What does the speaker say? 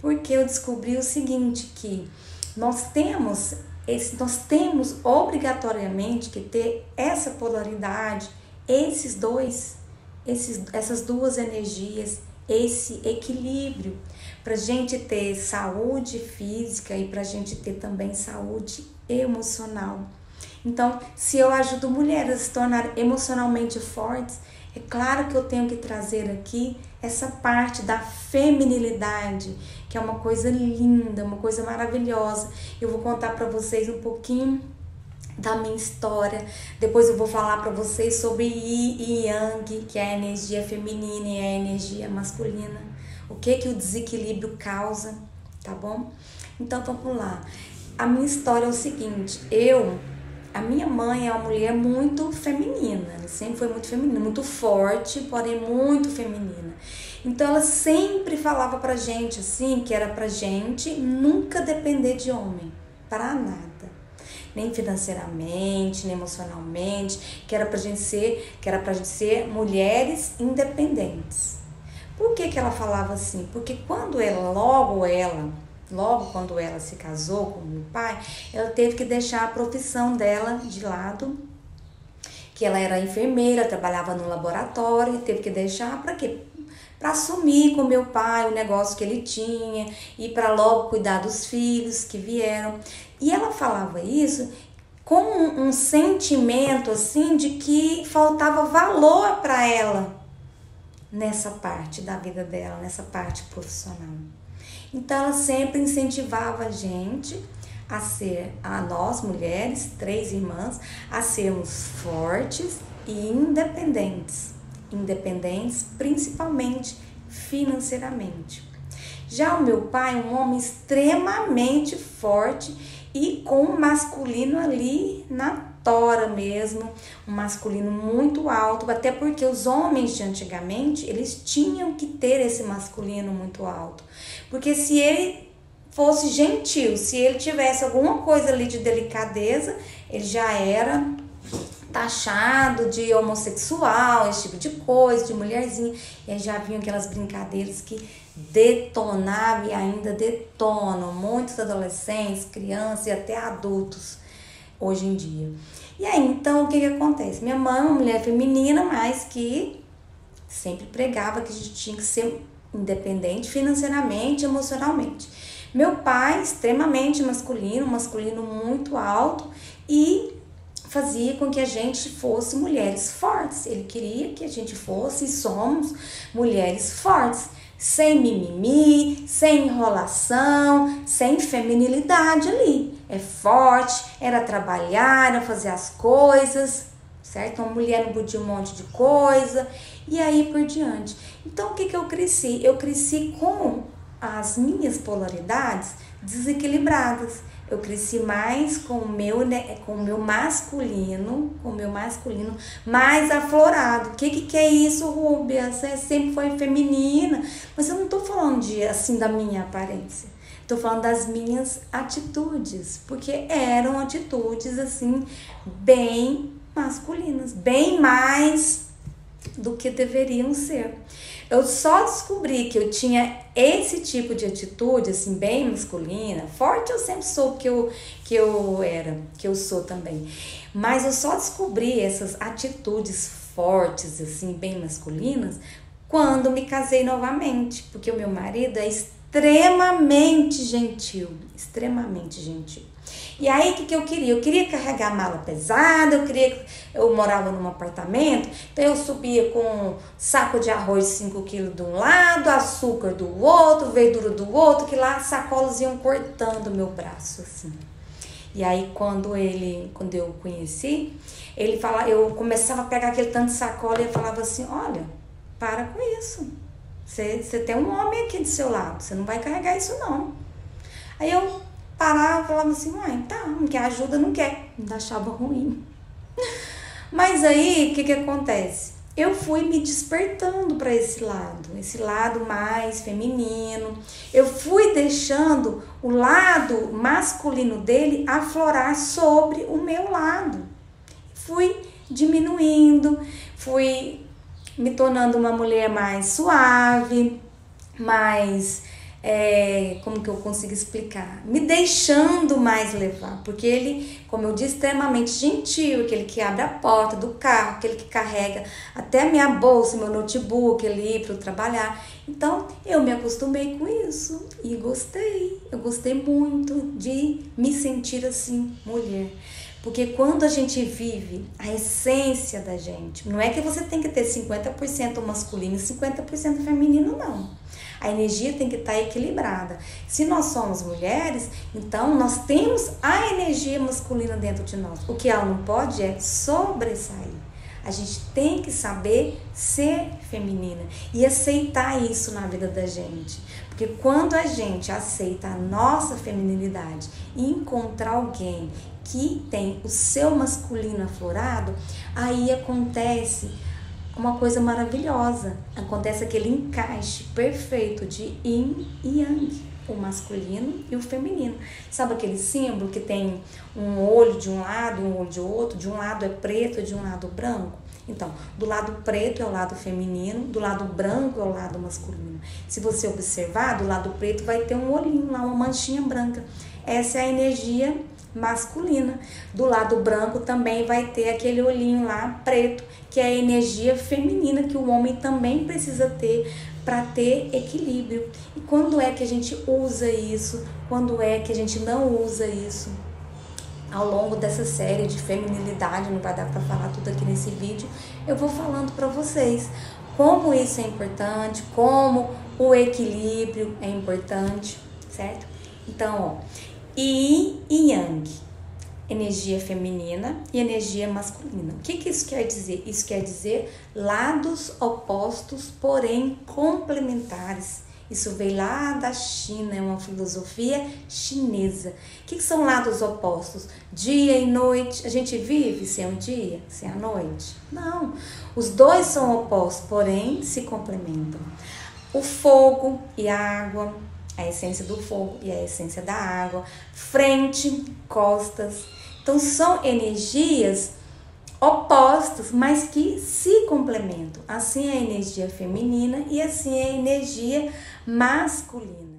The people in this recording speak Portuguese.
Porque eu descobri o seguinte, que nós temos obrigatoriamente que ter essa polaridade, essas duas energias, esse equilíbrio, para a gente ter saúde física e para a gente ter também saúde emocional. Então, se eu ajudo mulheres a se tornarem emocionalmente fortes, é claro que eu tenho que trazer aqui essa parte da feminilidade, que é uma coisa linda, uma coisa maravilhosa. Eu vou contar para vocês um pouquinho da minha história. Depois eu vou falar para vocês sobre Yin e Yang, que é a energia feminina e a energia masculina. O que o desequilíbrio causa, tá bom? Então vamos lá. A minha história é o seguinte, a minha mãe é uma mulher muito feminina, ela sempre foi muito feminina, muito forte, porém muito feminina. Então ela sempre falava pra gente assim, que era pra gente nunca depender de homem, para nada. Nem financeiramente, nem emocionalmente, que era pra gente ser mulheres independentes. Por que ela falava assim? Porque logo quando ela se casou com meu pai, ela teve que deixar a profissão dela de lado, que ela era enfermeira, trabalhava no laboratório, teve que deixar para quê? Para assumir com meu pai o negócio que ele tinha e para logo cuidar dos filhos que vieram. E ela falava isso com um sentimento assim de que faltava valor para ela nessa parte da vida dela, nessa parte profissional. Então ela sempre incentivava a nós mulheres, 3 irmãs, a sermos fortes e independentes principalmente financeiramente. Já o meu pai, um homem extremamente forte e com um masculino ali na tora mesmo, um masculino muito alto, até porque os homens de antigamente, eles tinham que ter esse masculino muito alto, porque se ele fosse gentil, se ele tivesse alguma coisa ali de delicadeza, ele já era taxado de homossexual, esse tipo de coisa, de mulherzinha, e aí já vinham aquelas brincadeiras que detonavam e ainda detonam muitos adolescentes, crianças e até adultos hoje em dia. E aí, então, o que acontece? Minha mãe é uma mulher feminina, mas que sempre pregava que a gente tinha que ser independente financeiramente, emocionalmente. Meu pai, extremamente masculino muito alto, e fazia com que a gente fosse mulheres fortes. Ele queria que a gente fosse e somos mulheres fortes, sem mimimi, sem enrolação, sem feminilidade ali. É forte, era trabalhar, era fazer as coisas, certo? Uma mulher não podia um monte de coisa, e aí por diante. Então, o que eu cresci? Eu cresci com as minhas polaridades desequilibradas. Eu cresci mais com o meu masculino mais aflorado. O que é isso, Rúbia? Você sempre foi feminina. Mas eu não tô falando assim da minha aparência. Tô falando das minhas atitudes, porque eram atitudes assim bem masculinas, bem mais do que deveriam ser. Eu só descobri que eu tinha esse tipo de atitude, assim, bem masculina. Forte eu sempre soube que eu sou também. Mas eu só descobri essas atitudes fortes, assim, bem masculinas, quando me casei novamente. Porque o meu marido é extremamente gentil, extremamente gentil. E aí, o que eu queria? Eu queria carregar mala pesada, eu morava num apartamento, então eu subia com um saco de arroz de 5 quilos de um lado, açúcar do outro, verdura do outro, que lá as sacolas iam cortando o meu braço, assim. E aí, quando eu conheci, eu começava a pegar aquele tanto de sacola e ele falava assim, olha, para com isso. Você tem um homem aqui do seu lado, você não vai carregar isso não. Aí eu parava e falava assim, tá, não quer ajuda, não quer. Me achava ruim. Mas aí, o que acontece? Eu fui me despertando para esse lado mais feminino. Eu fui deixando o lado masculino dele aflorar sobre o meu lado. Fui diminuindo, fui me tornando uma mulher mais suave, mais como que eu consigo explicar? Me deixando mais levar, porque ele, como eu disse, extremamente gentil, aquele que abre a porta do carro, aquele que carrega até a minha bolsa, meu notebook ali para eu trabalhar. Então, eu me acostumei com isso e gostei. Eu gostei muito de me sentir assim, mulher. Porque quando a gente vive a essência da gente, não é que você tem que ter 50% masculino e 50% feminino, não. A energia tem que estar equilibrada. Se nós somos mulheres, então nós temos a energia masculina dentro de nós. O que ela não pode é sobressair. A gente tem que saber ser feminina e aceitar isso na vida da gente. Porque quando a gente aceita a nossa feminilidade e encontrar alguém que tem o seu masculino aflorado, aí acontece uma coisa maravilhosa. Acontece aquele encaixe perfeito de yin e yang, o masculino e o feminino. Sabe aquele símbolo que tem um olho de um lado e um olho de outro? De um lado é preto e de um lado branco. Então, do lado preto é o lado feminino, do lado branco é o lado masculino. Se você observar, do lado preto vai ter um olhinho lá, uma manchinha branca. Essa é a energia masculina. Do lado branco também vai ter aquele olhinho lá preto, que é a energia feminina, que o homem também precisa ter para ter equilíbrio. E quando é que a gente usa isso? Quando é que a gente não usa isso? Ao longo dessa série de feminilidade, não vai dar para falar tudo aqui nesse vídeo, eu vou falando para vocês como isso é importante, como o equilíbrio é importante, certo? Então, Yin e Yang, energia feminina e energia masculina. O que isso quer dizer? Isso quer dizer lados opostos, porém complementares. Isso veio lá da China, é uma filosofia chinesa. O que são lados opostos? Dia e noite. A gente vive sem o dia, sem a noite? Não. Os dois são opostos, porém se complementam. O fogo e a água, a essência do fogo e a essência da água. Frente, costas. Então são energias opostos, mas que se complementam. Assim é a energia feminina e assim é a energia masculina.